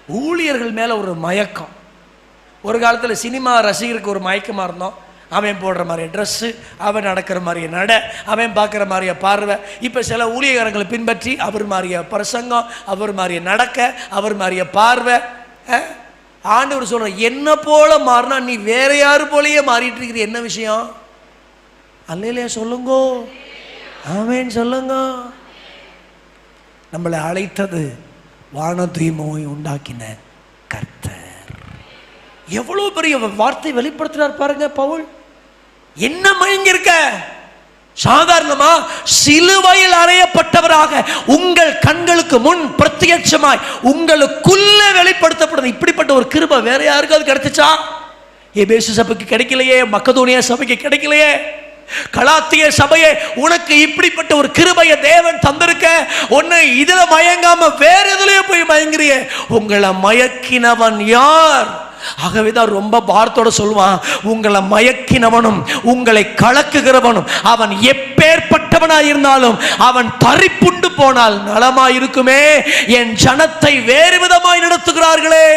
ஊழியர்கள் மேலே ஒரு மயக்கம். ஒரு காலத்தில் சினிமா ரசிகருக்கு ஒரு மயக்கமாக இருந்தோம். அவன் போடுற மாதிரியே ட்ரெஸ்ஸு, அவன் நடக்கிற மாதிரியே நட, அவன் பார்க்குற மாதிரியே பார்வை. இப்போ சில ஊழியர்களை பின்பற்றி அவர் மாதிரியே பிரசங்கம், அவர் மாதிரியே நடக்க, அவர் மாதிரியே பார்வை. ஆண்டவர் சொல்ற, என்ன போல மாறினா நீ வேற யாரு போலயே மாறிட்டு இருக்கிற, என்ன விஷயம்? அல்லையிலே சொல்லுங்க, ஆமென் சொல்லுங்க. நம்மளை அழைத்தது வானதீமை உண்டாக்கின கர்த்தர். எவ்வளவு பெரிய வார்த்தை வெளிப்படுத்தினார் பாருங்க பவுல். என்ன மயங்கிருக்க? சாதாரணமா சிலுவையில் அறையப்பட்டவராக உங்கள் கண்களுக்கு முன் பிரத்யட்சமாய் உங்களுக்குள்ள வெளிப்படுத்தப்படுது. இப்படிப்பட்ட ஒரு கிருபை வேற யாருக்காவது கிடைச்சா? எபேசு சபைக்கு கிடைக்கலையே, மக்கதோனியா சபைக்கு கிடைக்கலையே, கலாத்திய சபையே, உனக்கு இப்படிப்பட்ட ஒரு கிருபையை தேவன் தந்திருக்க. உன்னை இதுல மயங்காம வேற எதுலயே போய் மயங்குறிய. உங்களை மயக்கினவன் யார்? ஆகவேதான் ரொம்ப பாரத்தோட சொல்லுவான், உங்களை மயக்கினவனும் உங்களை கலக்குகிறவனும் அவன் எப்பேற்பட்டவனாய் இருந்தாலும் அவன் தரிப்புண்டு போனால் நலமாயிருக்குமே. என் ஜனத்தை வேறு விதமாய் நடத்துகிறார்களே.